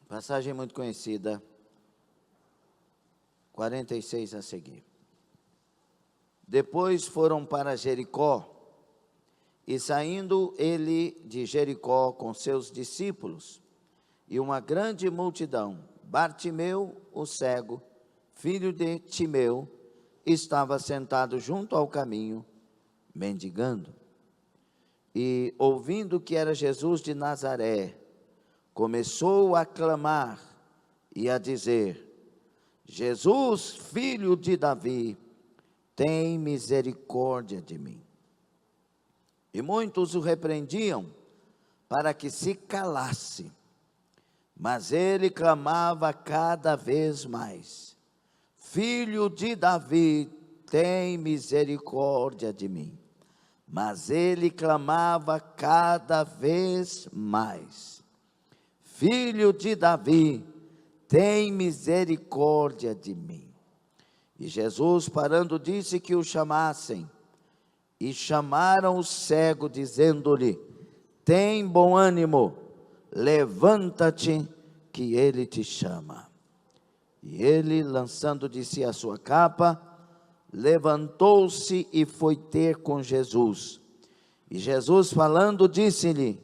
Passagem muito conhecida, 46 a seguir. Depois foram para Jericó, e saindo ele de Jericó com seus discípulos, e uma grande multidão, Bartimeu, o cego, filho de Timeu, estava sentado junto ao caminho, mendigando. E, ouvindo que era Jesus de Nazaré, começou a clamar e a dizer: Jesus, filho de Davi, tem misericórdia de mim. E muitos o repreendiam para que se calasse, mas ele clamava cada vez mais: Filho de Davi, tem misericórdia de mim. Mas ele clamava cada vez mais: Filho de Davi, tem misericórdia de mim. E Jesus, parando, disse que o chamassem. E chamaram o cego, dizendo-lhe: tem bom ânimo, levanta-te, que ele te chama. E ele, lançando de si a sua capa, levantou-se e foi ter com Jesus. E Jesus, falando, disse-lhe: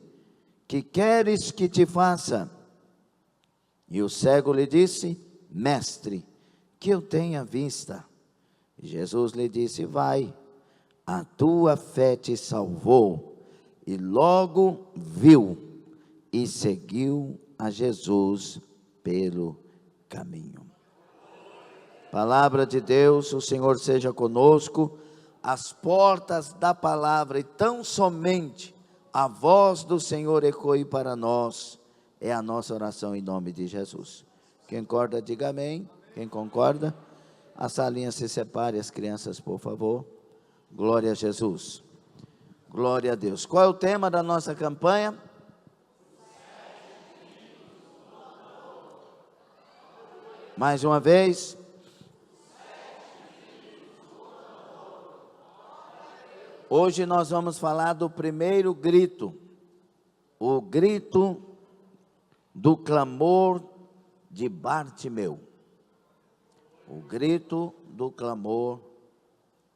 que queres que te faça? E o cego lhe disse: mestre, que eu tenha vista. E Jesus lhe disse: vai, a tua fé te salvou. E logo viu e seguiu a Jesus pelo caminho. Palavra de Deus, o Senhor seja conosco. As portas da palavra, e tão somente a voz do Senhor ecoe para nós, é a nossa oração em nome de Jesus. Quem concorda, diga amém. Quem concorda, a salinha se separe, as crianças, por favor. Glória a Jesus. Glória a Deus. Qual é o tema da nossa campanha? Mais uma vez. Hoje nós vamos falar do primeiro grito, o grito do clamor de Bartimeu. O grito do clamor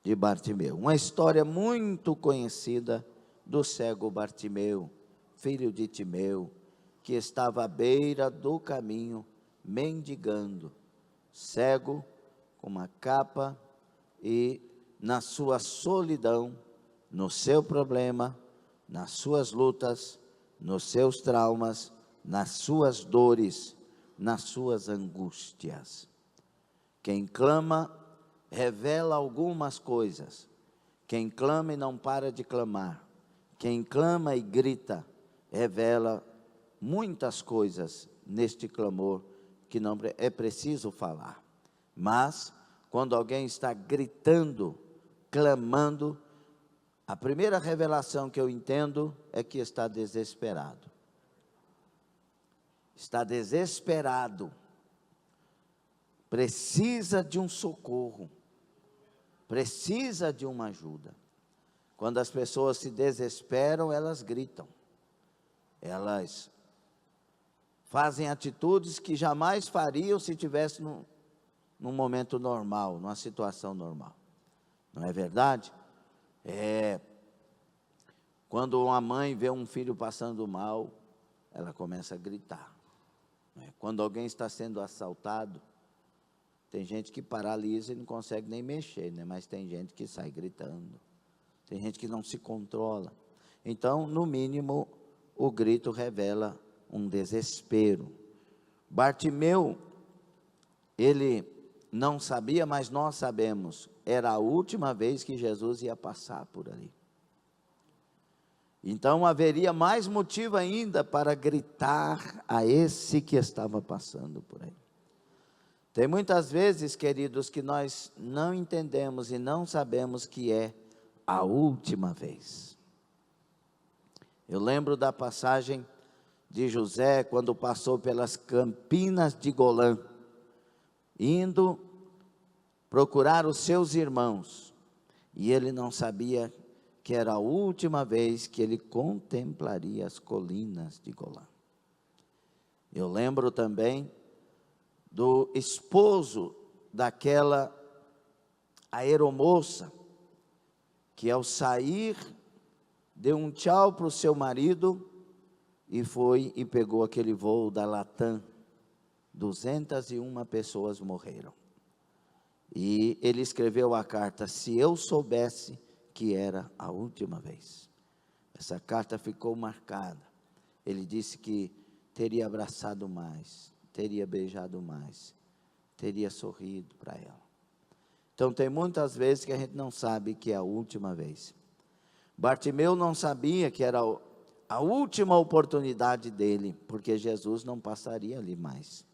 de Bartimeu. Uma história muito conhecida do cego Bartimeu, filho de Timeu, que estava à beira do caminho, mendigando, cego, com uma capa, e na sua solidão, no seu problema, nas suas lutas, nos seus traumas, nas suas dores, nas suas angústias. Quem clama, revela algumas coisas. Quem clama e não para de clamar, quem clama e grita, revela muitas coisas neste clamor que não é preciso falar. Mas, quando alguém está gritando, clamando, a primeira revelação que eu entendo é que está desesperado. Está desesperado. Precisa de um socorro. Precisa de uma ajuda. Quando as pessoas se desesperam, elas gritam. Elas fazem atitudes que jamais fariam se estivesse num momento normal, numa situação normal. Não é verdade? Quando uma mãe vê um filho passando mal, ela começa a gritar. Quando alguém está sendo assaltado, tem gente que paralisa e não consegue nem mexer, né? Mas tem gente que sai gritando, tem gente que não se controla. Então, no mínimo, o grito revela um desespero. Bartimeu, ele não sabia, mas nós sabemos, era a última vez que Jesus ia passar por ali. Então haveria mais motivo ainda para gritar a esse que estava passando por aí. Tem muitas vezes, queridos, que nós não entendemos e não sabemos que é a última vez. Eu lembro da passagem de José, quando passou pelas campinas de Golã, indo procurar os seus irmãos, e ele não sabia que era a última vez que ele contemplaria as colinas de Golã. Eu lembro também do esposo daquela aeromoça, que ao sair, deu um tchau para o seu marido, e foi e pegou aquele voo da Latam. 201 pessoas morreram. E ele escreveu a carta: se eu soubesse que era a última vez. Essa carta ficou marcada. Ele disse que teria abraçado mais, teria beijado mais, teria sorrido para ela. Então tem muitas vezes que a gente não sabe que é a última vez. Bartimeu não sabia que era a última oportunidade dele, porque Jesus não passaria ali mais.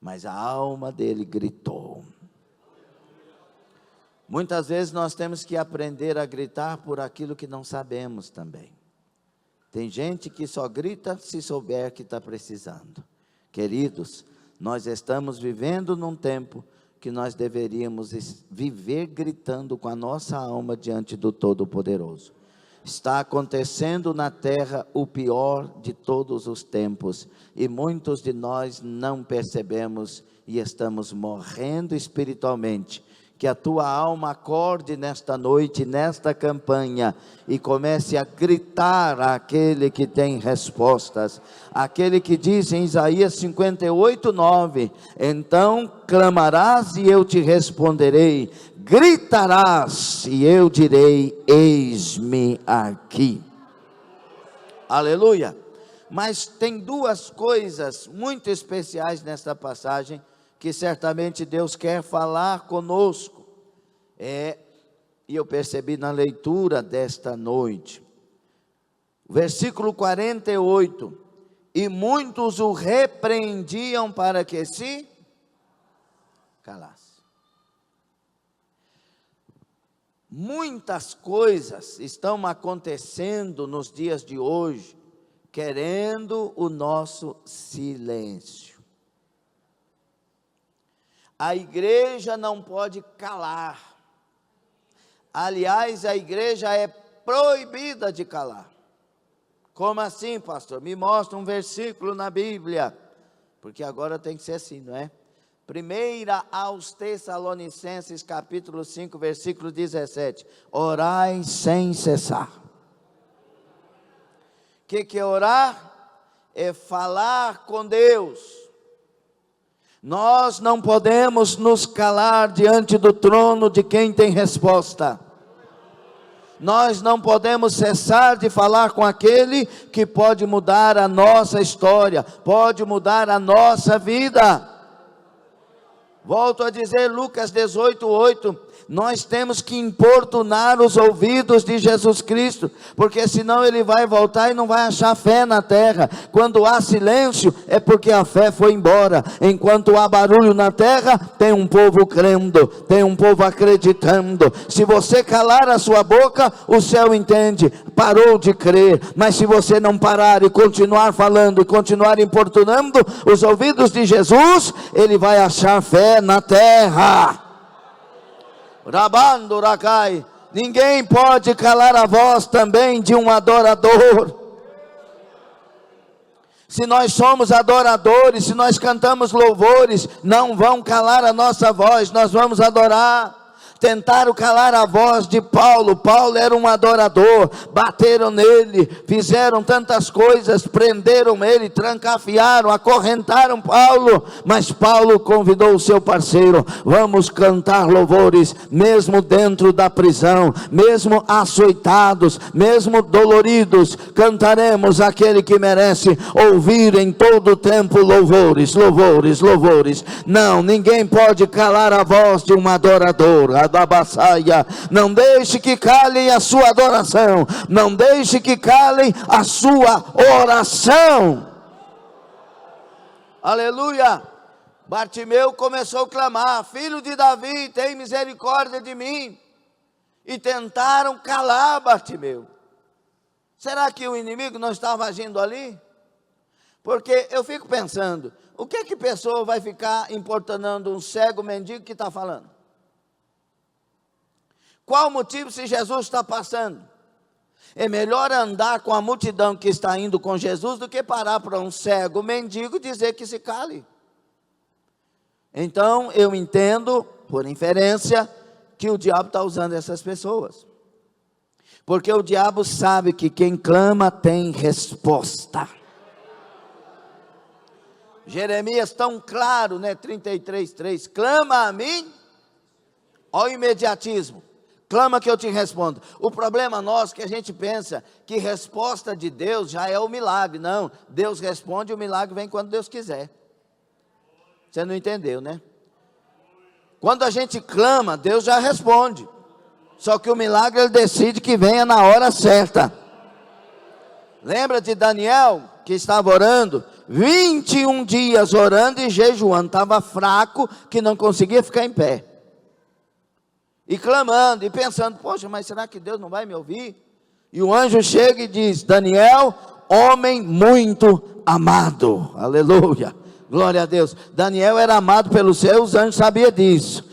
Mas a alma dele gritou. Muitas vezes nós temos que aprender a gritar por aquilo que não sabemos também. Tem gente que só grita se souber que está precisando. Queridos, nós estamos vivendo num tempo que nós deveríamos viver gritando com a nossa alma diante do Todo-Poderoso. Está acontecendo na terra o pior de todos os tempos, e muitos de nós não percebemos e estamos morrendo espiritualmente. Que a tua alma acorde nesta noite, nesta campanha, e comece a gritar àquele que tem respostas, aquele que diz em Isaías 58:9, então clamarás e eu te responderei, gritarás e eu direi, eis-me aqui. Aleluia. Mas tem duas coisas muito especiais nesta passagem, que certamente Deus quer falar conosco, e eu percebi na leitura desta noite, versículo 48, e muitos o repreendiam para que se calasse. Muitas coisas estão acontecendo nos dias de hoje, querendo o nosso silêncio. A igreja não pode calar. Aliás, a igreja é proibida de calar. Como assim, pastor? Me mostra um versículo na Bíblia. Porque agora tem que ser assim, não é? 1 aos Tessalonicenses, capítulo 5, versículo 17. Orai sem cessar. O que é orar? É falar com Deus. Nós não podemos nos calar diante do trono de quem tem resposta. Nós não podemos cessar de falar com aquele que pode mudar a nossa história, pode mudar a nossa vida. Volto a dizer, Lucas 18:8, nós temos que importunar os ouvidos de Jesus Cristo, porque senão ele vai voltar e não vai achar fé na terra. Quando há silêncio, é porque a fé foi embora. Enquanto há barulho na terra, tem um povo crendo, tem um povo acreditando. Se você calar a sua boca, o céu entende, parou de crer. Mas se você não parar e continuar falando, e continuar importunando os ouvidos de Jesus, ele vai achar fé na terra. Rabando Rakai, ninguém pode calar a voz também de um adorador. Se nós somos adoradores, se nós cantamos louvores, não vão calar a nossa voz, nós vamos adorar. Tentaram calar a voz de Paulo. Paulo era um adorador, bateram nele, fizeram tantas coisas, prenderam ele, trancafiaram, acorrentaram Paulo, mas Paulo convidou o seu parceiro, vamos cantar louvores, mesmo dentro da prisão, mesmo açoitados, mesmo doloridos, cantaremos aquele que merece ouvir em todo o tempo louvores, louvores, louvores. Não, ninguém pode calar a voz de um adorador. Não deixe que calem a sua adoração, não deixe que calem a sua oração. Aleluia. Bartimeu começou a clamar, filho de Davi, tem misericórdia de mim. E tentaram calar Bartimeu. Será que o inimigo não estava agindo ali? Porque eu fico pensando, o que pessoa vai ficar importunando um cego mendigo que está falando? Qual o motivo se Jesus está passando? É melhor andar com a multidão que está indo com Jesus do que parar para um cego mendigo dizer que se cale. Então eu entendo, por inferência, que o diabo está usando essas pessoas. Porque o diabo sabe que quem clama tem resposta. Jeremias tão claro, né? 33:3, clama a mim, ó imediatismo, clama que eu te respondo. O problema nosso é que a gente pensa que resposta de Deus já é o milagre. Não, Deus responde, o milagre vem quando Deus quiser. Você não entendeu, né? Quando a gente clama, Deus já responde. Só que o milagre Ele decide que venha na hora certa. Lembra de Daniel, que estava orando, 21 dias orando e jejuando, estava fraco, que não conseguia ficar em pé. E clamando, e pensando, poxa, mas será que Deus não vai me ouvir? E o anjo chega e diz, Daniel, homem muito amado, aleluia, glória a Deus. Daniel era amado pelo céu, os anjos sabiam disso.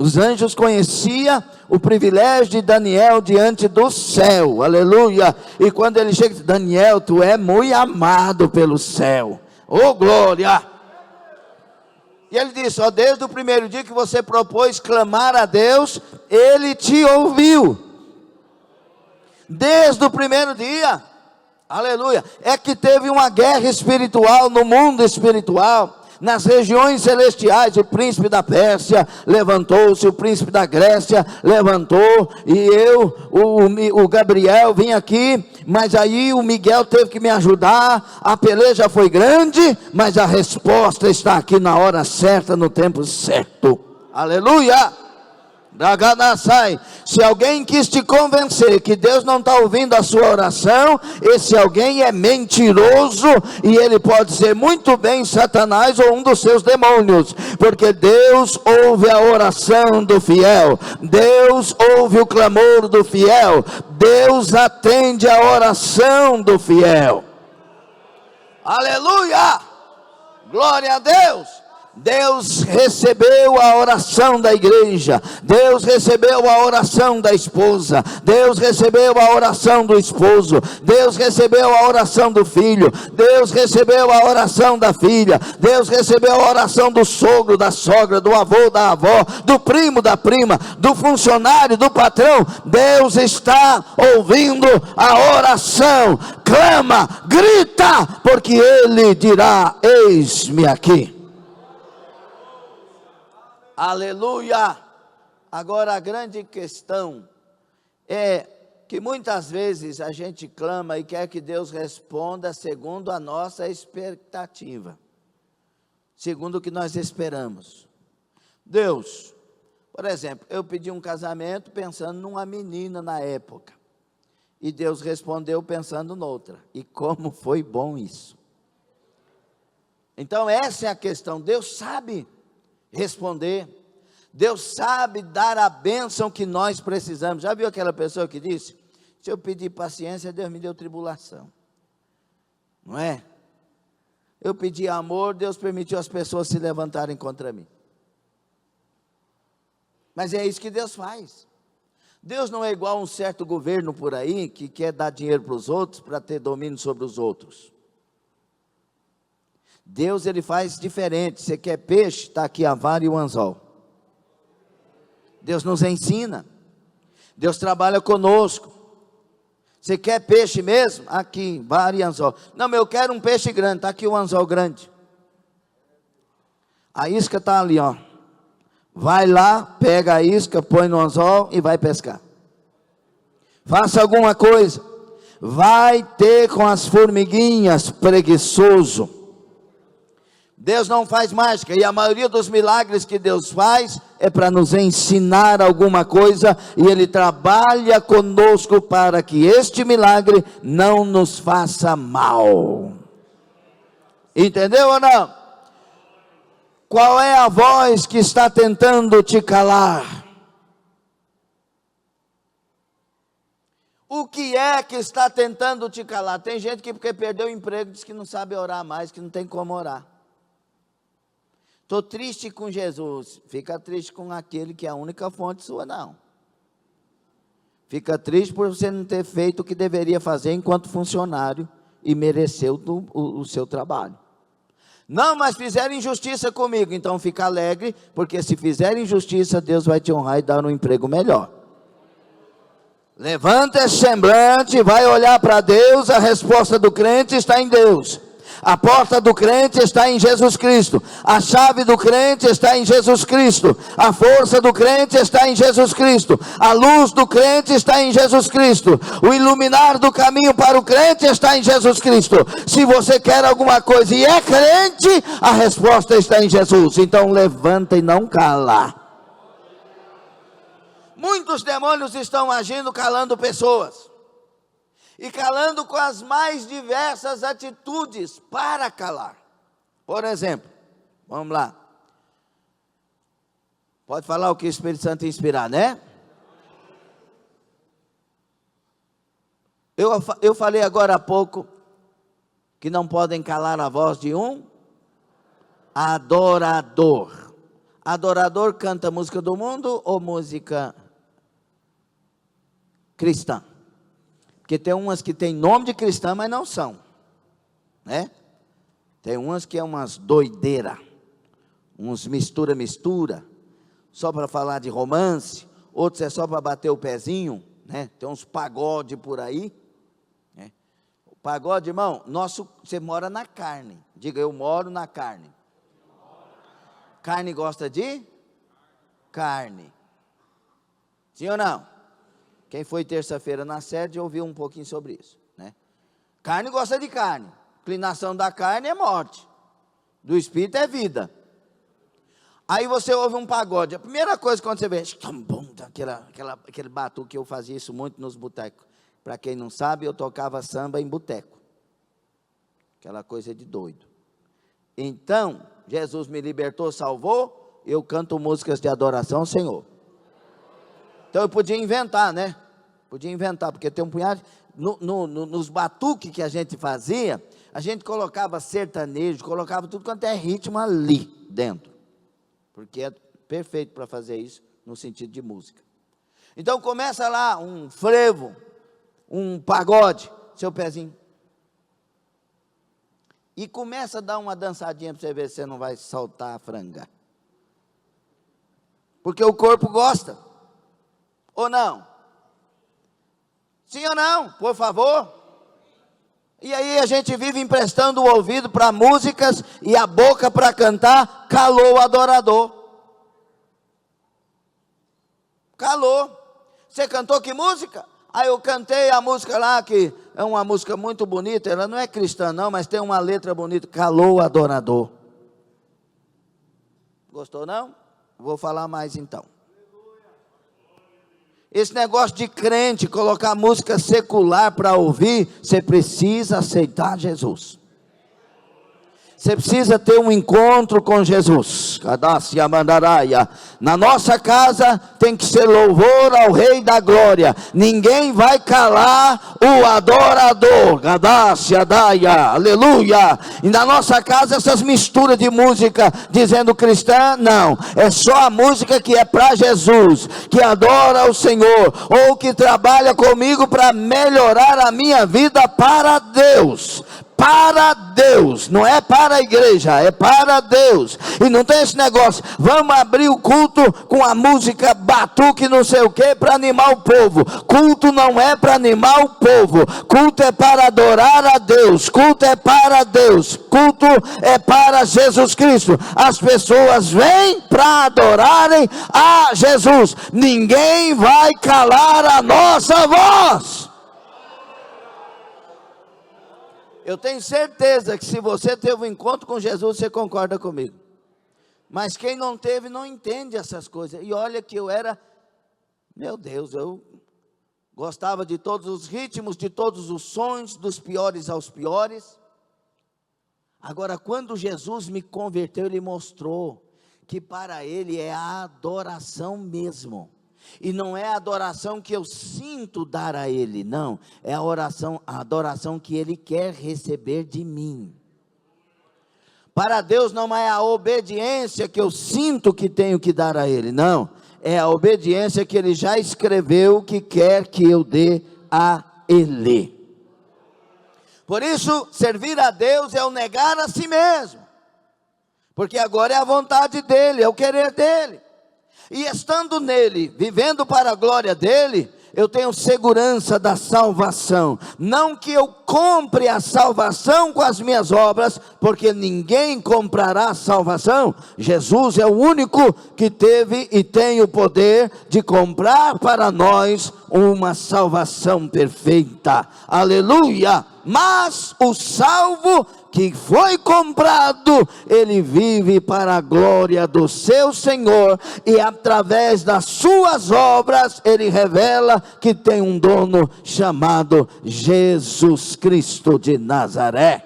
Os anjos conheciam o privilégio de Daniel diante do céu, aleluia. E quando ele chega, diz, Daniel, tu é muito amado pelo céu, oh glória. E ele disse, ó, desde o primeiro dia que você propôs clamar a Deus, Ele te ouviu. Desde o primeiro dia, aleluia. É que teve uma guerra espiritual no mundo espiritual. Nas regiões celestiais, o príncipe da Pérsia levantou-se, o príncipe da Grécia levantou, e o Gabriel vim aqui, mas aí o Miguel teve que me ajudar, a peleja foi grande, mas a resposta está aqui na hora certa, no tempo certo, aleluia. Se alguém quis te convencer que Deus não está ouvindo a sua oração, esse alguém é mentiroso, e ele pode ser muito bem Satanás ou um dos seus demônios, porque Deus ouve a oração do fiel, Deus ouve o clamor do fiel, Deus atende a oração do fiel, aleluia, glória a Deus. Deus recebeu a oração da igreja, Deus recebeu a oração da esposa, Deus recebeu a oração do esposo, Deus recebeu a oração do filho, Deus recebeu a oração da filha, Deus recebeu a oração do sogro, da sogra, do avô, da avó, do primo, da prima, do funcionário, do patrão. Deus está ouvindo a oração. Clama, grita, porque Ele dirá, eis-me aqui. Aleluia. Agora a grande questão é que muitas vezes a gente clama e quer que Deus responda segundo a nossa expectativa, segundo o que nós esperamos. Deus, por exemplo, eu pedi um casamento pensando numa menina na época, e Deus respondeu pensando noutra, e como foi bom isso. Então essa é a questão. Deus sabe responder, Deus sabe dar a bênção que nós precisamos. Já viu aquela pessoa que disse, se eu pedir paciência, Deus me deu tribulação, não é? Eu pedi amor, Deus permitiu as pessoas se levantarem contra mim. Mas é isso que Deus faz. Deus não é igual a um certo governo por aí, que quer dar dinheiro para os outros, para ter domínio sobre os outros. Deus, Ele faz diferente. Você quer peixe? Está aqui a vara e o anzol. Deus nos ensina. Deus trabalha conosco. Você quer peixe mesmo? Aqui, vara e anzol. Não, mas eu quero um peixe grande. Está aqui o anzol grande. A isca está ali, ó. Vai lá, pega a isca, põe no anzol e vai pescar. Faça alguma coisa. Vai ter com as formiguinhas, preguiçoso. Deus não faz mágica, e a maioria dos milagres que Deus faz é para nos ensinar alguma coisa, e Ele trabalha conosco para que este milagre não nos faça mal. Entendeu ou não? Qual é a voz que está tentando te calar? O que é que está tentando te calar? Tem gente que porque perdeu o emprego diz que não sabe orar mais, que não tem como orar. Estou triste com Jesus. Fica triste com aquele que é a única fonte sua, não. Fica triste por você não ter feito o que deveria fazer enquanto funcionário e mereceu o seu trabalho. Não, mas fizeram injustiça comigo, então fica alegre, porque se fizer injustiça, Deus vai te honrar e dar um emprego melhor. Levanta esse semblante, vai olhar para Deus, a resposta do crente está em Deus. A porta do crente está em Jesus Cristo. A chave do crente está em Jesus Cristo. A força do crente está em Jesus Cristo. A luz do crente está em Jesus Cristo. O iluminar do caminho para o crente está em Jesus Cristo. Se você quer alguma coisa e é crente, a resposta está em Jesus. Então levanta e não cala. Muitos demônios estão agindo calando pessoas. E calando com as mais diversas atitudes para calar. Por exemplo, vamos lá. Pode falar o que o Espírito Santo inspirar, né? Eu falei agora há pouco que não podem calar a voz de um adorador. Adorador canta música do mundo ou música cristã? Porque tem umas que tem nome de cristã, mas não são, né? Tem umas que é umas doideira, uns mistura, só para falar de romance, outros é só para bater o pezinho, né? Tem uns pagode por aí, né? O pagode, irmão, você mora na carne, diga eu moro na carne. Carne gosta de? Carne, sim ou não? Quem foi terça-feira na sede ouviu um pouquinho sobre isso, né? Carne gosta de carne. Inclinação da carne é morte. Do espírito é vida. Aí você ouve um pagode. A primeira coisa quando você vê, aquele batuque, que eu fazia isso muito nos botecos. Para quem não sabe, eu tocava samba em boteco. Aquela coisa de doido. Então, Jesus me libertou, salvou. Eu canto músicas de adoração ao Senhor. Então eu podia inventar, né? Podia inventar, porque tem um punhado. Nos batuques que a gente fazia, a gente colocava sertanejo, colocava tudo quanto é ritmo ali dentro. Porque é perfeito para fazer isso no sentido de música. Então começa lá um frevo, um pagode, seu pezinho. E começa a dar uma dançadinha para você ver se você não vai soltar a franga. Porque o corpo gosta. Ou não? Sim ou não? Por favor. E aí a gente vive emprestando o ouvido para músicas e a boca para cantar, calou o adorador. Calou. Você cantou que música? Aí eu cantei a música lá, que é uma música muito bonita, ela não é cristã não, mas tem uma letra bonita, calou o adorador. Gostou não? Vou falar mais então. Esse negócio de crente, colocar música secular para ouvir, você precisa aceitar Jesus. Você precisa ter um encontro com Jesus. Na nossa casa tem que ser louvor ao Rei da Glória. Ninguém vai calar o adorador. Aleluia. E na nossa casa essas misturas de música dizendo cristã, não. É só a música que é para Jesus, que adora o Senhor, ou que trabalha comigo para melhorar a minha vida para Deus. Para Deus, não é para a igreja, é para Deus. E não tem esse negócio, vamos abrir o culto com a música batuque não sei o que para animar o povo. Culto não é para animar o povo, culto é para adorar a Deus, culto é para Deus, culto é para Jesus Cristo. As pessoas vêm para adorarem a Jesus. Ninguém vai calar a nossa voz. Eu tenho certeza que se você teve um encontro com Jesus, você concorda comigo. Mas quem não teve, não entende essas coisas. E olha que eu era, meu Deus, eu gostava de todos os ritmos, de todos os sons, dos piores aos piores. Agora, quando Jesus me converteu, Ele mostrou que para Ele é a adoração mesmo. E não é a adoração que eu sinto dar a Ele, não. É a adoração que Ele quer receber de mim. Para Deus não é a obediência que eu sinto que tenho que dar a Ele, não. é a obediência que ele já escreveu que quer que eu dê a ele. Por isso, servir a Deus é o negar a si mesmo, porque agora é a vontade dele, é o querer dele, e estando nele, vivendo para a glória dele, eu tenho segurança da salvação. Não que eu compre a salvação com as minhas obras, porque ninguém comprará a salvação. Jesus é o único que teve e tem o poder de comprar para nós uma salvação perfeita. Aleluia! Mas o salvo que foi comprado, ele vive para a glória do seu Senhor, e através das suas obras, ele revela que tem um dono chamado Jesus Cristo de Nazaré.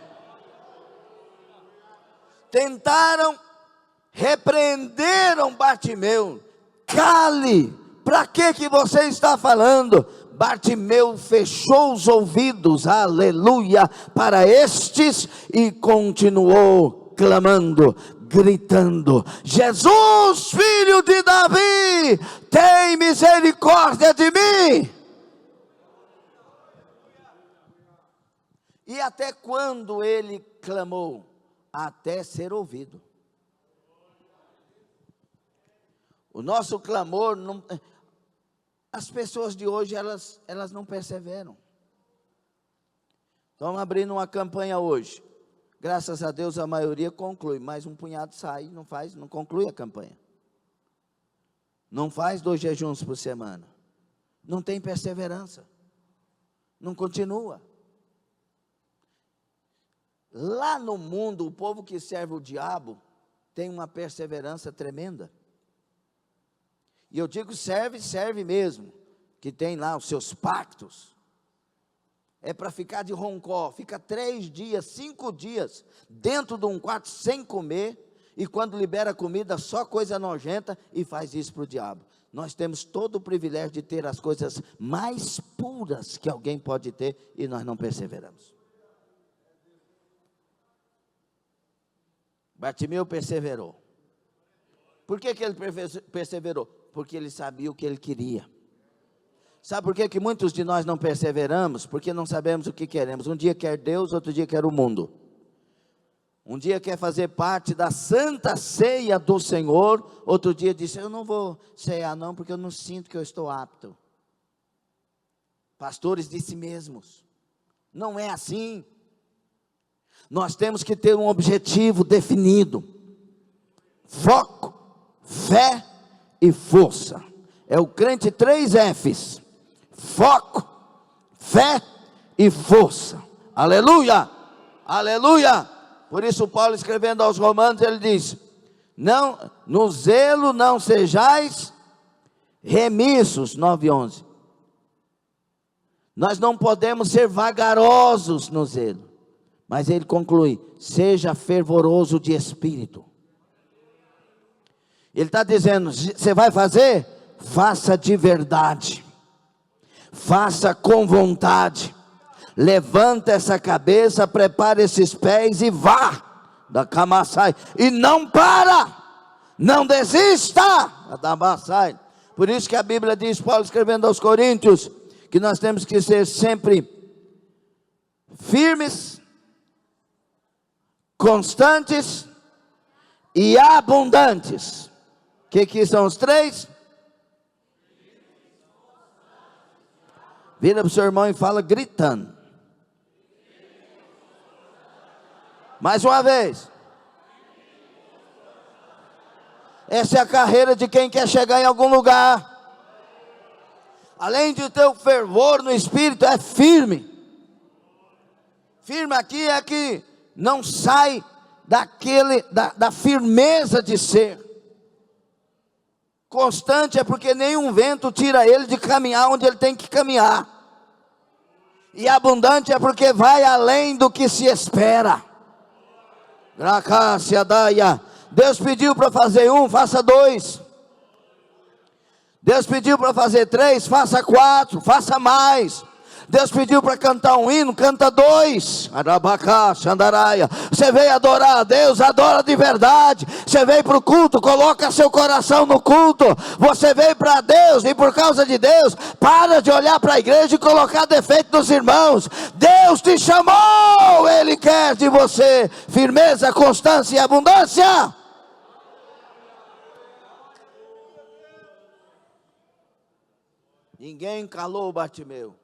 Tentaram, repreenderam Bartimeu. Cale, para que você está falando? Bartimeu fechou os ouvidos, aleluia, para estes, e continuou clamando, gritando: Jesus, filho de Davi, tem misericórdia de mim. E até quando ele clamou? Até ser ouvido. O nosso clamor não... As pessoas de hoje, elas não perseveram. Estamos abrindo uma campanha hoje. Graças a Deus a maioria conclui, mas um punhado sai, não conclui a campanha. Não faz 2 jejuns por semana. Não tem perseverança. Não continua. Lá no mundo, o povo que serve o diabo tem uma perseverança tremenda. E eu digo serve mesmo, que tem lá os seus pactos. É para ficar de roncó, fica 3 dias, 5 dias, dentro de um quarto sem comer, e quando libera comida, só coisa nojenta, e faz isso para o diabo. Nós temos todo o privilégio de ter as coisas mais puras que alguém pode ter, e nós não perseveramos. Bartimeu perseverou. Por que ele perseverou? Porque ele sabia o que ele queria. Sabe por que muitos de nós não perseveramos? Porque não sabemos o que queremos. Um dia quer Deus, outro dia quer o mundo. Um dia quer fazer parte da santa ceia do Senhor, outro dia diz: eu não vou cear não, porque eu não sinto que eu estou apto. Pastores de si mesmos. Não é assim. Nós temos que ter um objetivo definido. Foco, fé e força. É o crente 3 Fs. Foco, fé e força. Aleluia, aleluia. Por isso Paulo, escrevendo aos Romanos, ele diz: não, no zelo não sejais remissos. 9:11. Nós não podemos ser vagarosos no zelo. Mas ele conclui: seja fervoroso de espírito. Ele está dizendo: você vai fazer? Faça de verdade. Faça com vontade. Levanta essa cabeça, prepare esses pés e vá da Camassai. E não para, não desista da Camassai. Por isso que a Bíblia diz, Paulo escrevendo aos Coríntios, que nós temos que ser sempre firmes, constantes e abundantes. O que são os 3? Vira para o seu irmão e fala gritando. Mais uma vez. Essa é a carreira de quem quer chegar em algum lugar. Além de ter o fervor no espírito, é firme. Firme aqui é que não sai da firmeza de ser. Constante é porque nenhum vento tira ele de caminhar onde ele tem que caminhar. E abundante é porque vai além do que se espera. Deus pediu para fazer 1, faça 2. Deus pediu para fazer 3, faça 4, faça mais. Deus pediu para cantar um hino, canta dois. Arabacá, Xandaraia. Você veio adorar a Deus, adora de verdade. Você veio para o culto, coloca seu coração no culto. Você veio para Deus e por causa de Deus, para de olhar para a igreja e colocar defeito nos irmãos. Deus te chamou, Ele quer de você firmeza, constância e abundância. Ninguém calou Bartimeu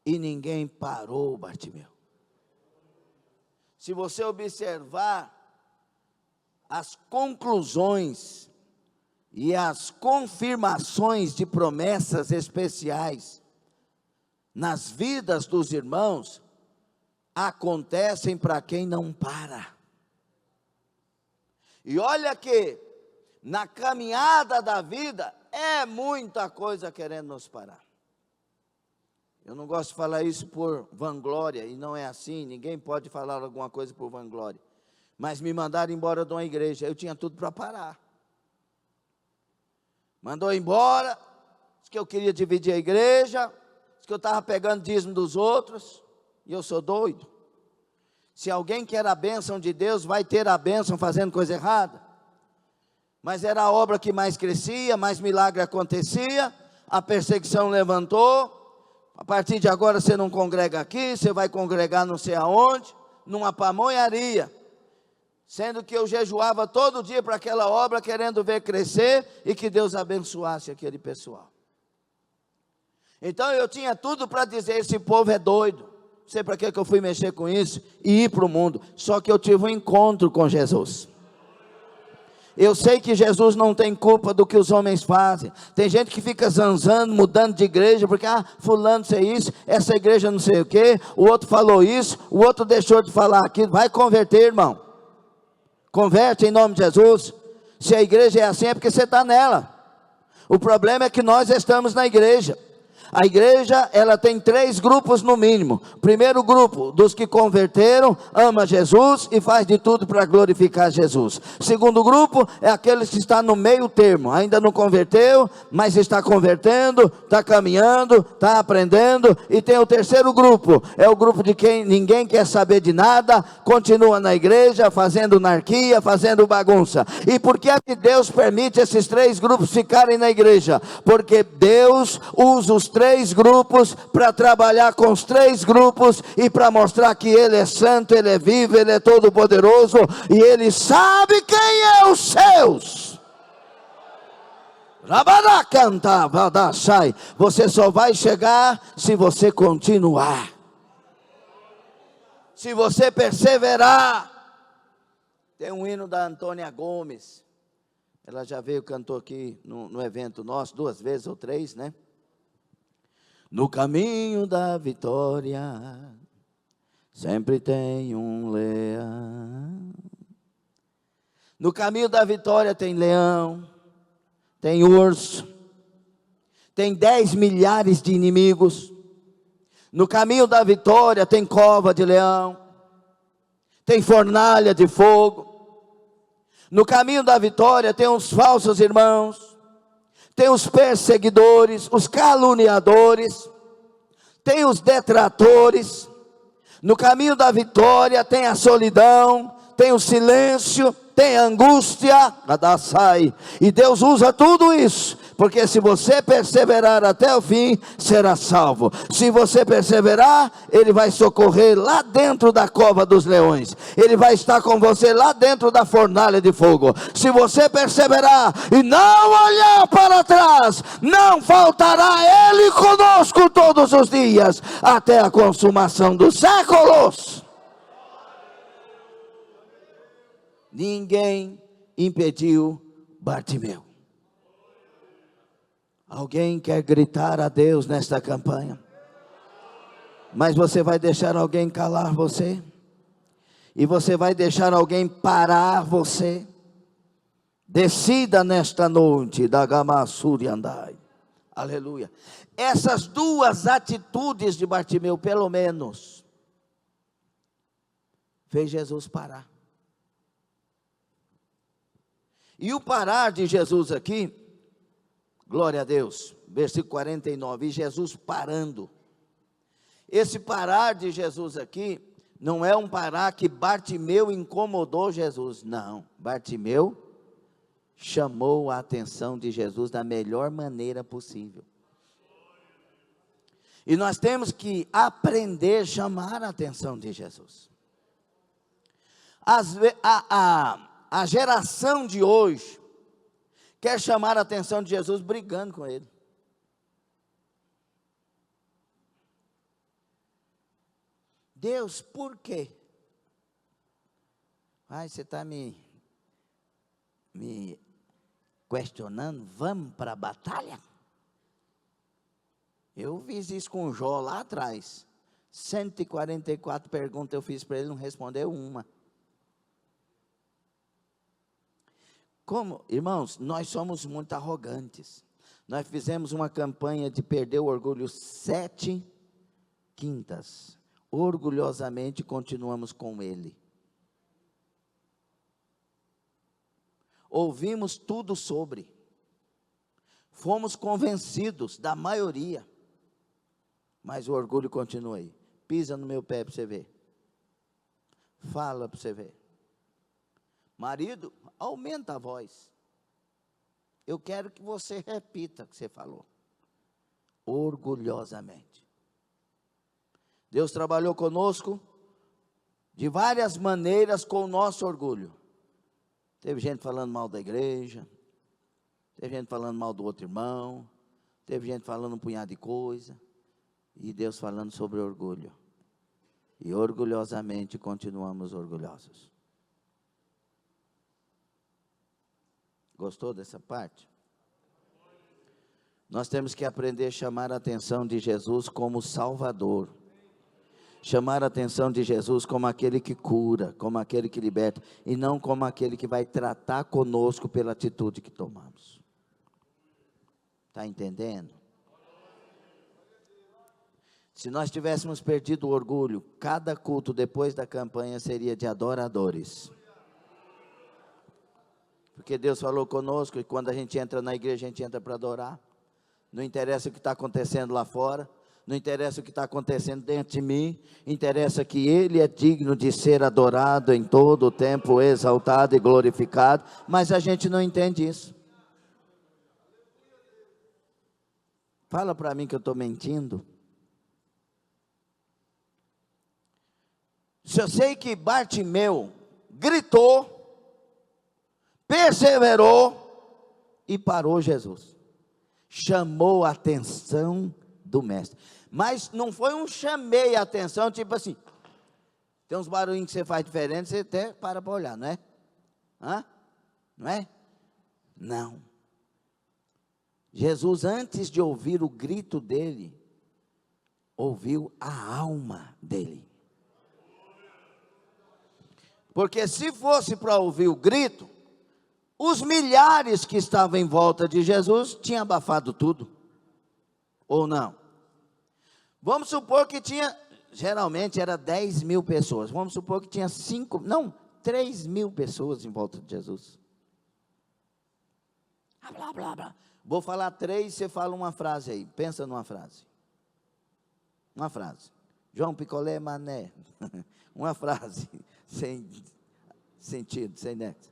e ninguém parou Bartimeu. Se você observar as conclusões e as confirmações de promessas especiais nas vidas dos irmãos, acontecem para quem não para. E olha que na caminhada da vida é muita coisa querendo nos parar. Eu não gosto de falar isso por vanglória, e não é assim, ninguém pode falar alguma coisa por vanglória. Mas me mandaram embora de uma igreja, eu tinha tudo para parar. Mandou embora, disse que eu queria dividir a igreja, disse que eu estava pegando dízimo dos outros, e eu sou doido. Se alguém quer a bênção de Deus, vai ter a bênção fazendo coisa errada. Mas era a obra que mais crescia, mais milagre acontecia, a perseguição levantou. A partir de agora você não congrega aqui, você vai congregar não sei aonde, numa pamonharia. Sendo que eu jejuava todo dia para aquela obra, querendo ver crescer e que Deus abençoasse aquele pessoal. Então eu tinha tudo para dizer, esse povo é doido. Não sei para que eu fui mexer com isso e ir para o mundo. Só que eu tive um encontro com Jesus. Eu sei que Jesus não tem culpa do que os homens fazem. Tem gente que fica zanzando, mudando de igreja, porque fulano sei isso, essa igreja não sei o que, o outro falou isso, o outro deixou de falar aquilo. Vai converter, irmão. Converte em nome de Jesus. Se a igreja é assim, é porque você está nela. O problema é que nós estamos na igreja. A igreja, ela tem 3 grupos no mínimo. Primeiro grupo, dos que converteram, ama Jesus e faz de tudo para glorificar Jesus. Segundo grupo, é aqueles que estão no meio termo, ainda não converteu, mas está convertendo, está caminhando, está aprendendo. E tem o terceiro grupo, é o grupo de quem ninguém quer saber de nada, continua na igreja, fazendo anarquia, fazendo bagunça. E por que é que Deus permite esses 3 grupos ficarem na igreja? Porque Deus usa os 3 grupos para trabalhar com os 3 grupos e para mostrar que Ele é santo, Ele é vivo, Ele é todo poderoso e Ele sabe quem é os seus. Você só vai chegar se você continuar, se você perseverar. Tem um hino da Antônia Gomes, ela já veio, cantou aqui no evento nosso 2 vezes ou 3, né? No caminho da vitória, sempre tem um leão. No caminho da vitória tem leão, tem urso, tem 10 milhares de inimigos. No caminho da vitória tem cova de leão, tem fornalha de fogo. No caminho da vitória tem os falsos irmãos, tem os perseguidores, os caluniadores, tem os detratores. No caminho da vitória tem a solidão, tem o silêncio, tem a angústia, e Deus usa tudo isso, porque se você perseverar até o fim, será salvo. Se você perseverar, Ele vai socorrer lá dentro da cova dos leões, Ele vai estar com você lá dentro da fornalha de fogo. Se você perseverar e não olhar para trás, não faltará Ele conosco todos os dias, até a consumação dos séculos. Ninguém impediu Bartimeu. Alguém quer gritar a Deus nesta campanha? Mas você vai deixar alguém calar você? E você vai deixar alguém parar você? Decida nesta noite, da Gamassuri andai. Aleluia. Essas 2 atitudes de Bartimeu, pelo menos, fez Jesus parar. E o parar de Jesus aqui, glória a Deus, versículo 49, e Jesus parando. esse parar de Jesus aqui, não é um parar que Bartimeu incomodou Jesus, não. Bartimeu chamou a atenção de Jesus da melhor maneira possível. E nós temos que aprender a chamar a atenção de Jesus. A geração de hoje quer chamar a atenção de Jesus brigando com ele. Deus, por quê? Ai, você está me questionando? Vamos para a batalha? Eu fiz isso com o Jó lá atrás. 144 perguntas eu fiz para ele, não respondeu uma. Como, irmãos, nós somos muito arrogantes. Nós fizemos uma campanha de perder o orgulho 7 quintas. Orgulhosamente continuamos com ele. Ouvimos tudo sobre. Fomos convencidos da maioria. Mas o orgulho continua aí. Pisa no meu pé para você ver. Fala para você ver. Marido, aumenta a voz. Eu quero que você repita o que você falou. Orgulhosamente. Deus trabalhou conosco de várias maneiras com o nosso orgulho. Teve gente falando mal da igreja. Teve gente falando mal do outro irmão. Teve gente falando um punhado de coisa. E Deus falando sobre orgulho. E orgulhosamente continuamos orgulhosos. Gostou dessa parte? Nós temos que aprender a chamar a atenção de Jesus como Salvador. Chamar a atenção de Jesus como aquele que cura, como aquele que liberta. E não como aquele que vai tratar conosco pela atitude que tomamos. Está entendendo? Se nós tivéssemos perdido o orgulho, cada culto depois da campanha seria de adoradores. Porque Deus falou conosco e quando a gente entra na igreja, a gente entra para adorar. Não interessa o que está acontecendo lá fora, não interessa o que está acontecendo dentro de mim, interessa que Ele é digno de ser adorado em todo o tempo, exaltado e glorificado, mas a gente não entende isso. Fala para mim que eu estou mentindo. Se eu sei que Bartimeu gritou, perseverou e parou Jesus. Chamou a atenção do mestre. Mas não foi um chamei a atenção, tipo assim, tem uns barulhinhos que você faz diferente, você até para olhar, não é? Hã? Não é? Não. Jesus, antes de ouvir o grito dele, ouviu a alma dele. Porque se fosse para ouvir o grito, os milhares que estavam em volta de Jesus tinham abafado tudo. Ou não? Vamos supor que tinha, geralmente era 10 mil pessoas. Vamos supor que tinha 3 mil pessoas em volta de Jesus. Blá, blá, blá. Vou falar 3, você fala uma frase aí. Pensa numa frase. Uma frase. João Picolé Mané. Uma frase. Sem sentido, sem nexo.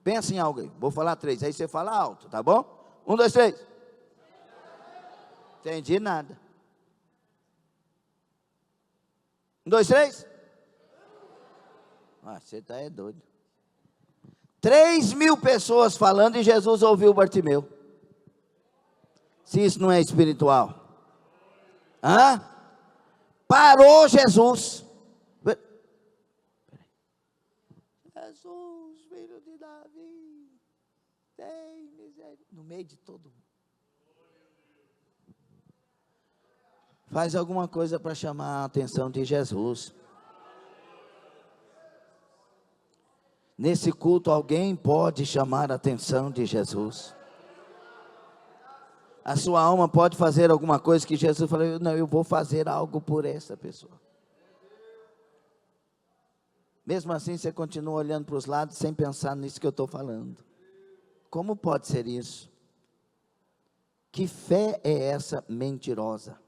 Pensa em algo aí. Vou falar 3, aí você fala alto, tá bom? 1, 2, 3. Entendi nada. 1, 2, 3. Você está doido. 3 mil pessoas falando e Jesus ouviu Bartimeu. Se isso não é espiritual. Parou Jesus. Jesus, filho de Davi, tem misericórdia. No meio de todo mundo. Faz alguma coisa para chamar a atenção de Jesus. Nesse culto, alguém pode chamar a atenção de Jesus. A sua alma pode fazer alguma coisa que Jesus falou, não, eu vou fazer algo por essa pessoa. Mesmo assim, você continua olhando para os lados sem pensar nisso que eu estou falando. Como pode ser isso? Que fé é essa mentirosa?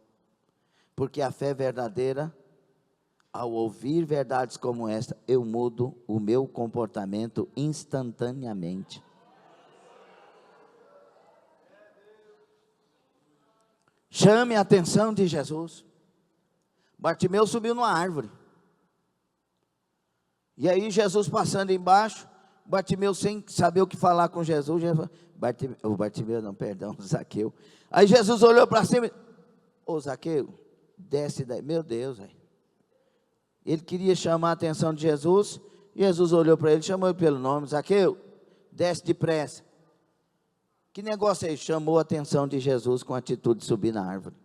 Porque a fé verdadeira, ao ouvir verdades como esta, eu mudo o meu comportamento instantaneamente. Chame a atenção de Jesus. Bartimeu subiu numa árvore. E aí Jesus passando embaixo, Bartimeu sem saber o que falar com Jesus, Zaqueu. Aí Jesus olhou para cima, ô Zaqueu, desce daí, meu Deus, véio. Ele queria chamar a atenção de Jesus, Jesus olhou para ele, chamou ele pelo nome, Zaqueu, desce depressa. Que negócio aí? Chamou a atenção de Jesus com a atitude de subir na árvore.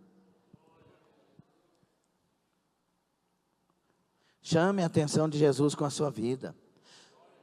Chame a atenção de Jesus com a sua vida.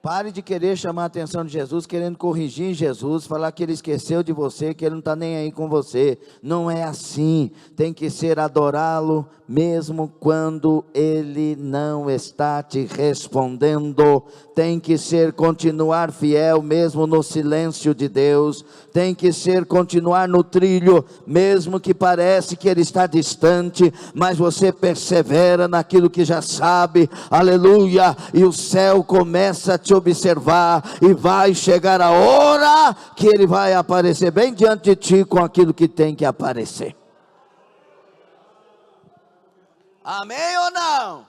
Pare de querer chamar a atenção de Jesus, querendo corrigir Jesus, falar que ele esqueceu de você, que ele não está nem aí com você. Não é assim. Tem que ser adorá-lo, mesmo quando ele não está te respondendo. Tem que ser continuar fiel, mesmo no silêncio de Deus. Tem que ser continuar no trilho, mesmo que parece que ele está distante, mas você persevera naquilo que já sabe. Aleluia! E o céu começa a te observar, e vai chegar a hora que ele vai aparecer bem diante de ti com aquilo que tem que aparecer. Amém ou não?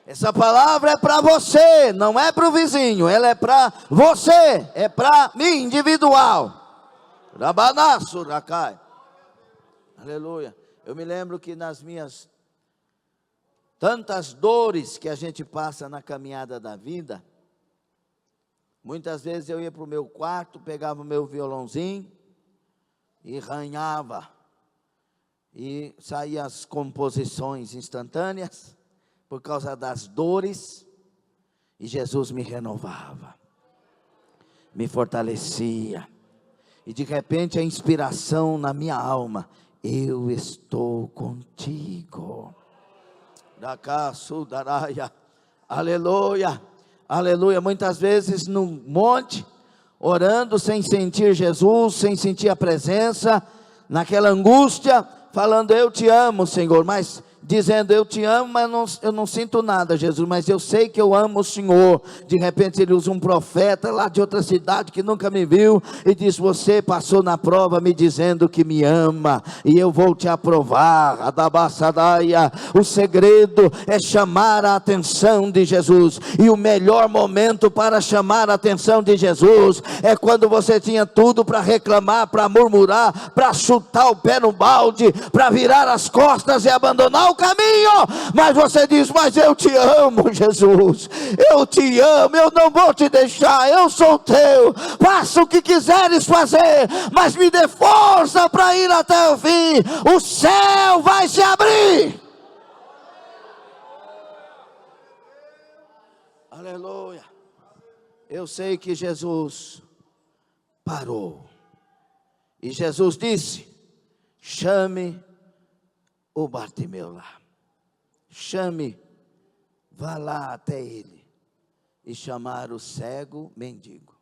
Essa palavra é para você, não é para o vizinho, ela é para você, é para mim, individual. Rabanaço, Racai. Aleluia. Eu me lembro que nas minhas tantas dores que a gente passa na caminhada da vida, muitas vezes eu ia para o meu quarto, pegava o meu violãozinho e ranhava, e saíam as composições instantâneas, por causa das dores, e Jesus me renovava, me fortalecia, e de repente a inspiração na minha alma, eu estou contigo, aleluia, aleluia. Muitas vezes no monte, orando sem sentir Jesus, sem sentir a presença, naquela angústia, falando eu te amo, Senhor, mas dizendo eu te amo, mas eu não sinto nada, Jesus, mas eu sei que eu amo o Senhor. De repente ele usa um profeta lá de outra cidade que nunca me viu, e diz, você passou na prova me dizendo que me ama, e eu vou te aprovar. O segredo é chamar a atenção de Jesus, e o melhor momento para chamar a atenção de Jesus, é quando você tinha tudo para reclamar, para murmurar, para chutar o pé no balde, para virar as costas e abandonar o caminho, mas você diz, mas eu te amo, Jesus, eu te amo, eu não vou te deixar, eu sou teu, faça o que quiseres fazer, mas me dê força para ir até o fim, o céu vai se abrir. Aleluia. Eu sei que Jesus parou, e Jesus disse, chame o Bartimeu lá, chame, vá lá até ele, e chamar o cego mendigo.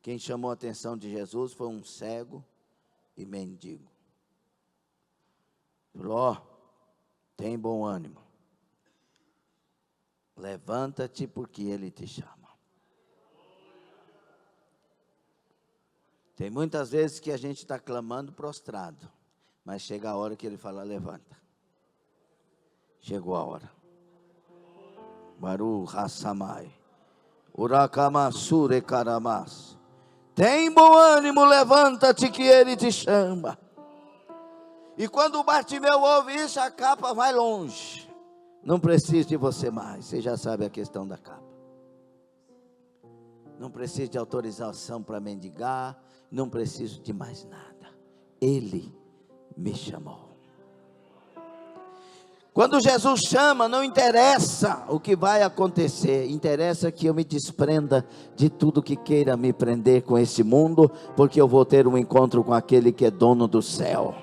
Quem chamou a atenção de Jesus foi um cego e mendigo. Falou, tem bom ânimo, levanta-te porque ele te chama. Tem muitas vezes que a gente está clamando prostrado, mas chega a hora que ele fala, levanta. Chegou a hora. Baru Hassamai. Urakamasure Karamas. Tem bom ânimo, levanta-te que ele te chama. E quando o Bartimeu ouve isso, a capa vai longe. Não precisa de você mais, você já sabe a questão da capa. Não precisa de autorização para mendigar, não preciso de mais nada. Ele me chamou. Quando Jesus chama, não interessa o que vai acontecer, interessa que eu me desprenda de tudo que queira me prender com esse mundo, porque eu vou ter um encontro com aquele que é dono do céu.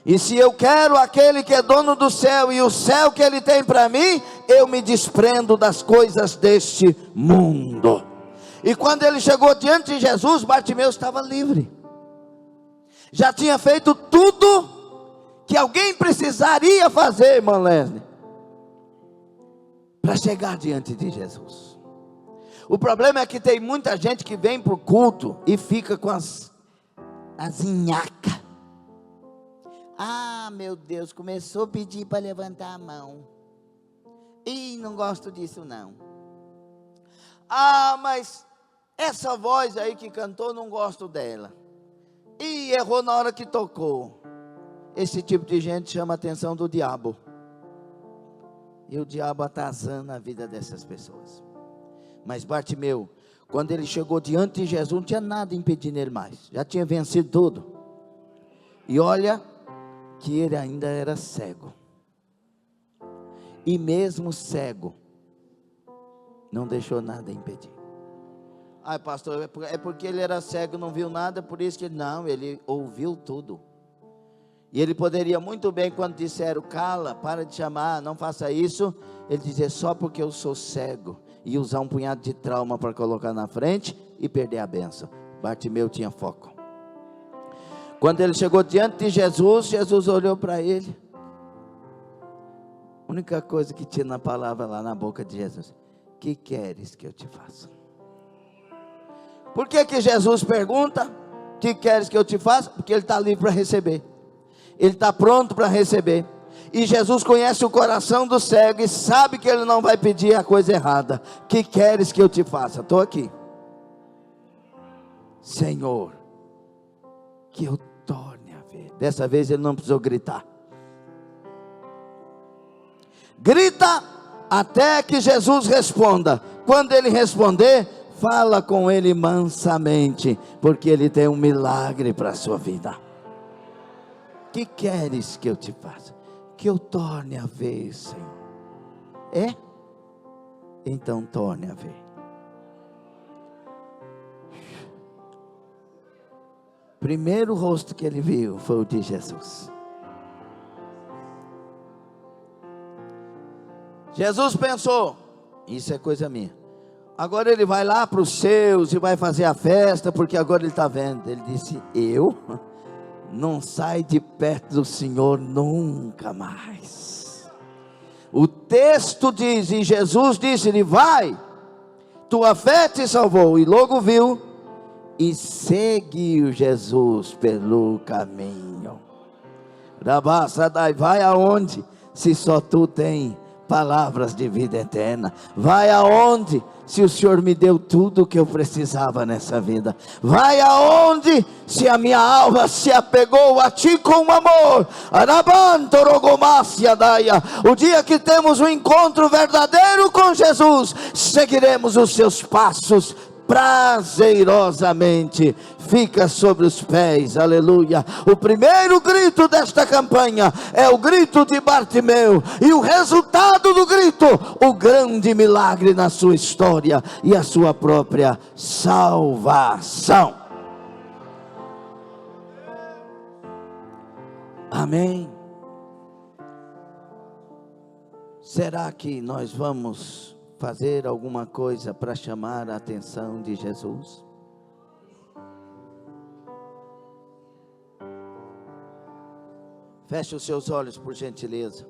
E se eu quero aquele que é dono do céu e o céu que ele tem para mim, eu me desprendo das coisas deste mundo. E quando ele chegou diante de Jesus, Bartimeu estava livre. Já tinha feito tudo que alguém precisaria fazer, irmã Leslie, para chegar diante de Jesus. O problema é que tem muita gente que vem para o culto e fica com as nhaca. Ah, meu Deus, começou a pedir para levantar a mão. Ih, não gosto disso não. Ah, mas essa voz aí que cantou, não gosto dela. Ih, errou na hora que tocou. Esse tipo de gente chama a atenção do diabo. E o diabo atazana a vida dessas pessoas. Mas Bartimeu, quando ele chegou diante de Jesus, não tinha nada impedindo ele mais. Já tinha vencido tudo. E olha que ele ainda era cego. E mesmo cego, não deixou nada impedir. Ai, pastor, é porque ele era cego, não viu nada, por isso que ele ouviu tudo. E ele poderia muito bem, quando disseram, cala, para de chamar, não faça isso, ele dizer, só porque eu sou cego, e usar um punhado de trauma para colocar na frente, e perder a bênção. Bartimeu tinha foco. Quando ele chegou diante de Jesus, Jesus olhou para ele. A única coisa que tinha na palavra lá na boca de Jesus, que queres que eu te faça? Por que Jesus pergunta, que queres que eu te faça? Porque ele está livre para receber. Ele está pronto para receber. E Jesus conhece o coração do cego e sabe que ele não vai pedir a coisa errada. Que queres que eu te faça? Estou aqui. Senhor, que eu torne a ver. Dessa vez ele não precisou gritar. Grita até que Jesus responda. Quando ele responder, fala com ele mansamente, porque ele tem um milagre para a sua vida. Que queres que eu te faça? Que eu torne a ver, Senhor. É? Então torne a ver. Primeiro rosto que ele viu foi o de Jesus. Jesus pensou, isso é coisa minha. Agora ele vai lá para os seus e vai fazer a festa, porque agora ele está vendo. Ele disse, eu não saio de perto do Senhor nunca mais. O texto diz, e Jesus disse-lhe, vai, tua fé te salvou. E logo viu, e seguiu Jesus pelo caminho. Vai aonde, se só tu tem palavras de vida eterna? Vai aonde, se o Senhor me deu tudo o que eu precisava nessa vida? Vai aonde, se a minha alma se apegou a ti com amor? O dia que temos um encontro verdadeiro com Jesus, seguiremos os seus passos prazerosamente. Fica sobre os pés, aleluia. O primeiro grito desta campanha é o grito de Bartimeu, e o resultado do grito, o grande milagre na sua história e a sua própria salvação. Amém. Será que nós vamos fazer alguma coisa para chamar a atenção de Jesus? Feche os seus olhos, por gentileza.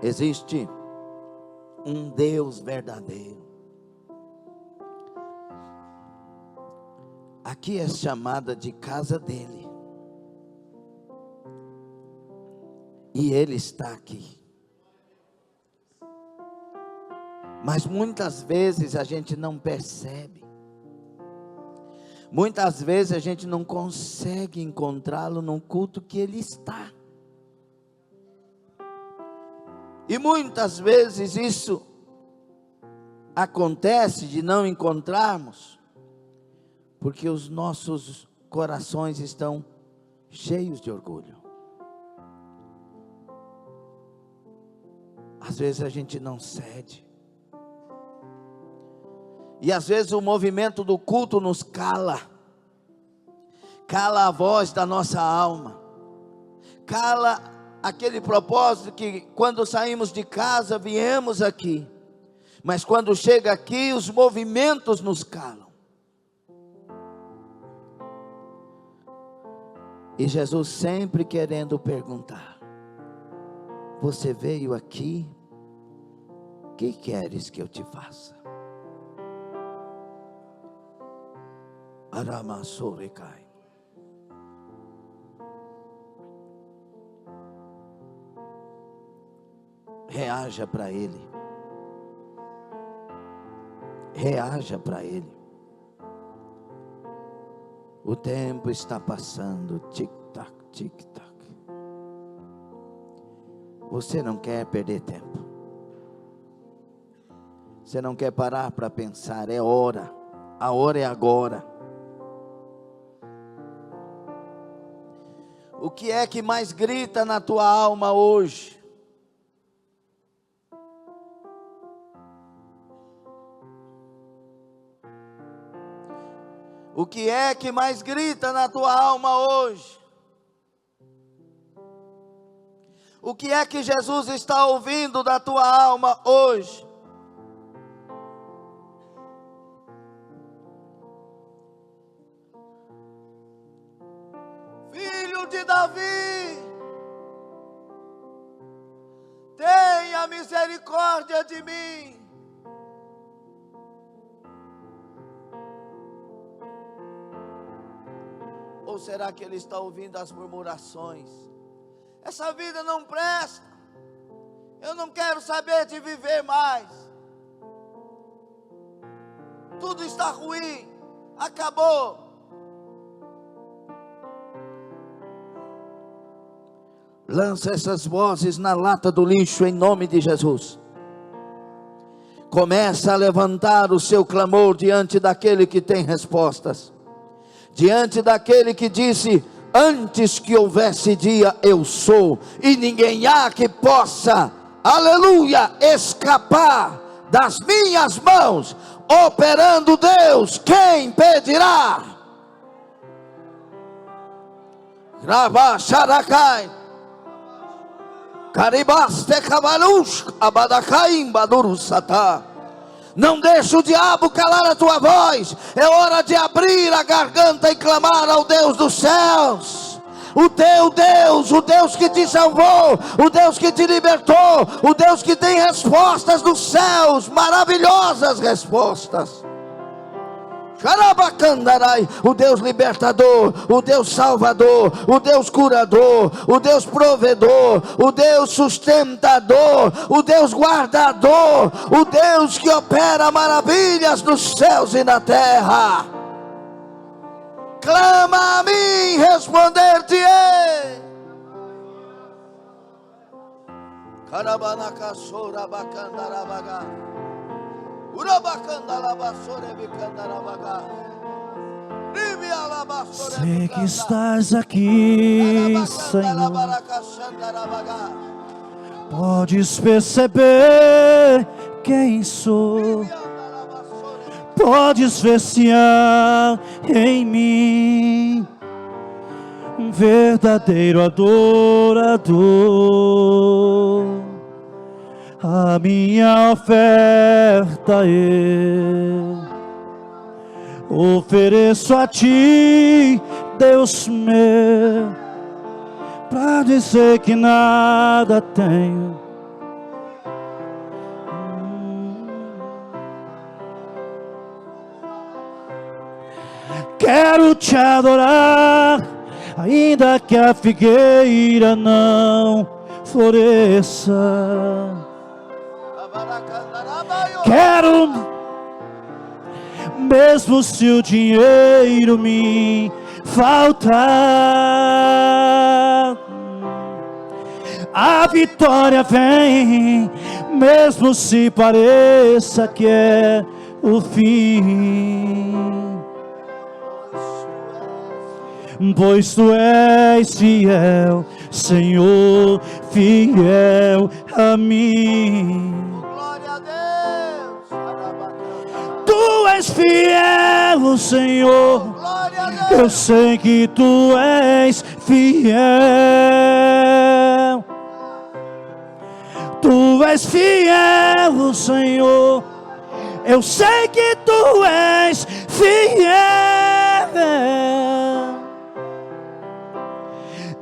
Existe um Deus verdadeiro. Aqui é chamada de casa dele. E ele está aqui. Mas muitas vezes a gente não percebe. Muitas vezes a gente não consegue encontrá-lo num culto que ele está. E muitas vezes isso acontece de não encontrarmos, porque os nossos corações estão cheios de orgulho. Às vezes a gente não cede. E às vezes o movimento do culto nos cala. Cala a voz da nossa alma. Cala aquele propósito que quando saímos de casa, viemos aqui. Mas quando chega aqui, os movimentos nos calam. E Jesus sempre querendo perguntar: você veio aqui, o que queres que eu te faça? Aramassorecai. Reaja para Ele. Reaja para Ele. O tempo está passando, tic-tac, tic-tac. Você não quer perder tempo. Você não quer parar para pensar, é hora. A hora é agora. O que é que mais grita na tua alma hoje? O que é que mais grita na tua alma hoje? O que é que Jesus está ouvindo da tua alma hoje? Filho de Davi, tenha misericórdia de mim. Ou será que ele está ouvindo as murmurações? Essa vida não presta. Eu não quero saber de viver mais. Tudo está ruim. Acabou. Lança essas vozes na lata do lixo em nome de Jesus. Começa a levantar o seu clamor diante daquele que tem respostas. Diante daquele que disse: antes que houvesse dia eu sou, e ninguém há que possa, aleluia, escapar das minhas mãos. Operando Deus, quem impedirá? Gravaxaracai, Caribaste Cavalush, Abadacaim Badurusatá. Não deixe o diabo calar a tua voz. É hora de abrir a garganta e clamar ao Deus dos céus. O teu Deus, o Deus que te salvou, o Deus que te libertou, o Deus que tem respostas dos céus, maravilhosas respostas. O Deus libertador, o Deus salvador, o Deus curador, o Deus provedor, o Deus sustentador, o Deus guardador, o Deus que opera maravilhas nos céus e na terra. Clama a mim, responder-te-ei. Carabanacasora bacandarabaga. Sei que estás aqui, Senhor. Podes perceber quem sou. Podes ver se há em mim um verdadeiro adorador. A minha oferta eu ofereço a ti, Deus meu, pra dizer que nada tenho. Quero te adorar, ainda que a figueira não floresça. Quero, mesmo se o dinheiro me faltar, a vitória vem, mesmo se pareça que é o fim. Pois tu és fiel, Senhor, fiel a mim. Tu és fiel, Senhor, eu sei que tu és fiel. Tu és fiel, Senhor, Eu sei que tu és fiel,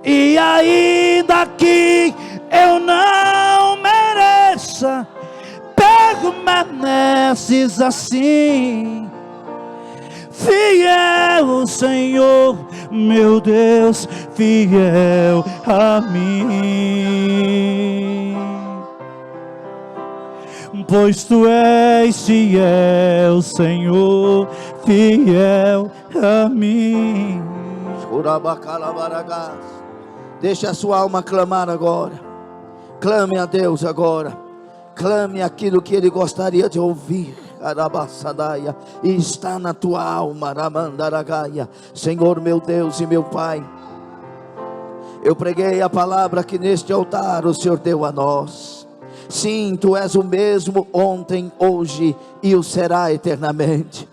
e ainda que eu não mereça, permaneces assim. Fiel, Senhor, meu Deus, fiel a mim. Pois tu és fiel, Senhor, fiel a mim. Deixa a sua alma clamar agora. Clame a Deus agora. Clame aquilo que Ele gostaria de ouvir. E está na tua alma, Senhor meu Deus e meu Pai, eu preguei a palavra que neste altar o Senhor deu a nós. Sim, tu és o mesmo ontem, hoje e o será eternamente.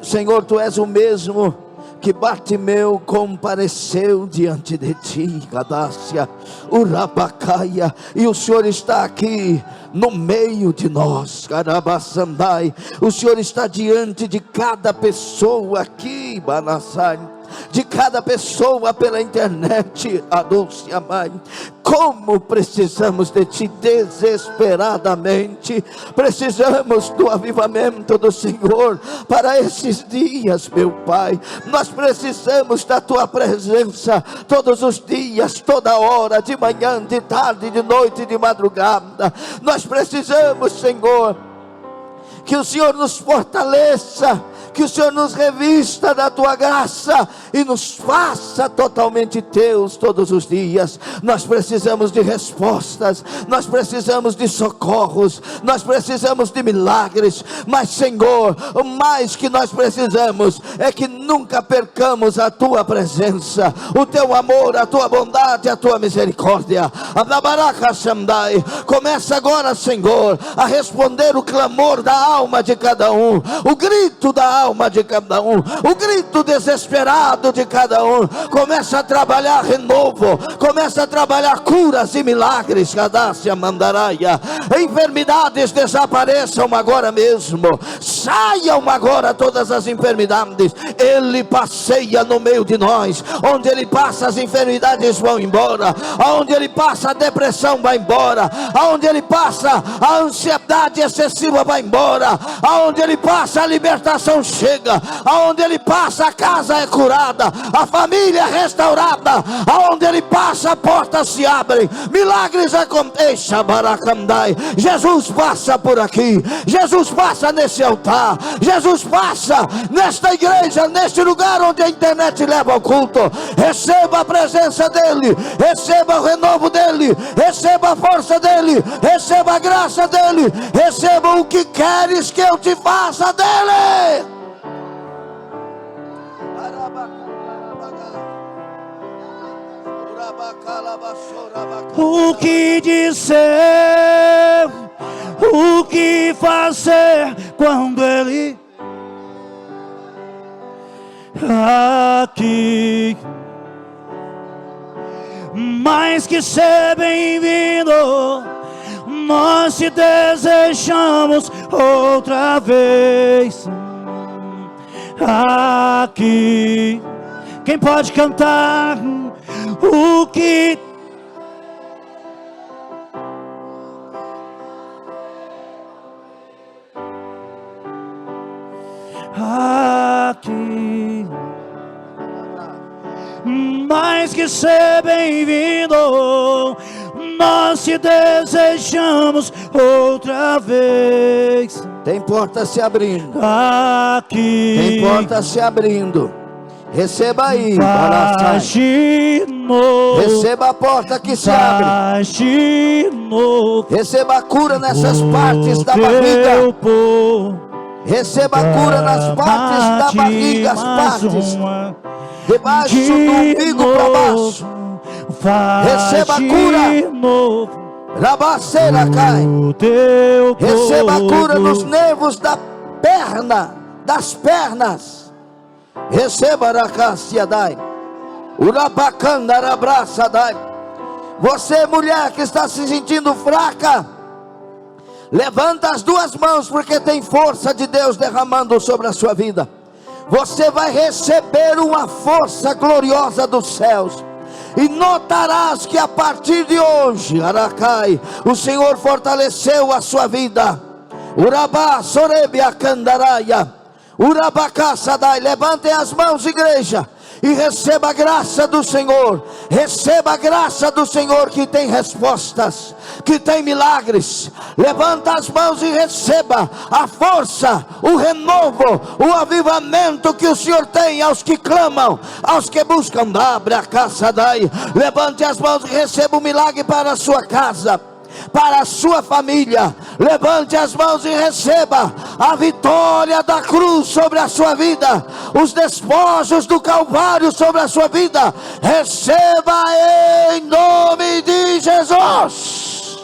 Senhor, tu és o mesmo que Bartimeu compareceu diante de ti, Gadácia, Urabacaia, e o Senhor está aqui no meio de nós, Carabaçandai. O Senhor está diante de cada pessoa aqui, Banassai, de cada pessoa pela internet, a doce mãe. Como precisamos de ti desesperadamente. Precisamos do avivamento do Senhor para esses dias, meu Pai. Nós precisamos da tua presença todos os dias, toda hora, de manhã, de tarde, de noite, de madrugada. Nós precisamos, Senhor, que o Senhor nos fortaleça, que o Senhor nos revista da tua graça e nos faça totalmente teus todos os dias. Nós precisamos de respostas, nós precisamos de socorros, nós precisamos de milagres. Mas, Senhor, o mais que nós precisamos é que nunca percamos a tua presença, o teu amor, a tua bondade, a tua misericórdia. Começa agora, Senhor, a responder o clamor da alma de cada um, o grito da alma de cada um, o grito desesperado de cada um. Começa a trabalhar renovo, começa a trabalhar curas e milagres. Cadácia Mandaraia, enfermidades desapareçam agora mesmo, saiam agora todas as enfermidades. Ele passeia no meio de nós, onde Ele passa as enfermidades vão embora, aonde Ele passa a depressão vai embora, aonde Ele passa a ansiedade excessiva vai embora, aonde Ele passa a libertação chega, aonde Ele passa a casa é curada, a família é restaurada, aonde Ele passa a porta se abre, milagres acontecem. Jesus passa por aqui, Jesus passa nesse altar, Jesus passa nesta igreja, neste lugar onde a internet leva ao culto. Receba a presença dEle, receba o renovo dEle, receba a força dEle, receba a graça dEle, receba o que queres que eu te faça dEle. O que dizer, o que fazer quando Ele aqui, mais que ser bem-vindo, nós te desejamos outra vez aqui. Quem pode cantar o que aqui, mais que ser bem-vindo, nós te desejamos outra vez. Tem porta se abrindo aqui, tem porta se abrindo. Receba aí, receba a porta que se abre, receba a cura nessas partes da barriga, receba a cura nas partes da barriga, as partes debaixo do umbigo para baixo. Receba a cura, Rabaceira cai. Receba a cura nos nervos da perna, das pernas. Receba Racaciadai, Urabacandarabraçadai. Você, mulher que está se sentindo fraca, Levanta as duas mãos, porque tem força de Deus derramando sobre a sua vida. Você vai receber uma força gloriosa dos céus. E notarás que a partir de hoje, Aracai, o Senhor fortaleceu a sua vida. Urabá, Sorebia, Candaraia, Urabacá, Sadai. Levantem as mãos, igreja, e receba a graça do Senhor. Receba a graça do Senhor, que tem respostas, que tem milagres. Levanta as mãos e receba a força, o renovo, o avivamento que o Senhor tem aos que clamam, aos que buscam. Abre a casa, dai. Levante as mãos e receba o milagre para a sua casa, para a sua família. Levante as mãos e receba a vitória da cruz sobre a sua vida, os despojos do Calvário sobre a sua vida. Receba em nome de Jesus.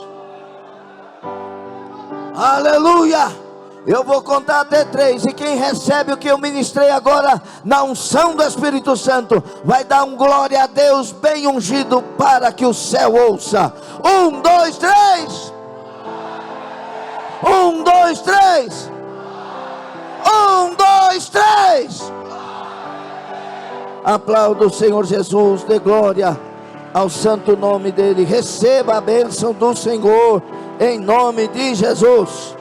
Aleluia. Eu vou contar até 3, e quem recebe o que eu ministrei agora na unção do Espírito Santo vai dar um glória a Deus bem ungido, para que o céu ouça. 1, 2, 3. 1, 2, 3. 1, 2, 3. Aplauda o Senhor Jesus, dê glória ao santo nome dele. Receba a bênção do Senhor em nome de Jesus.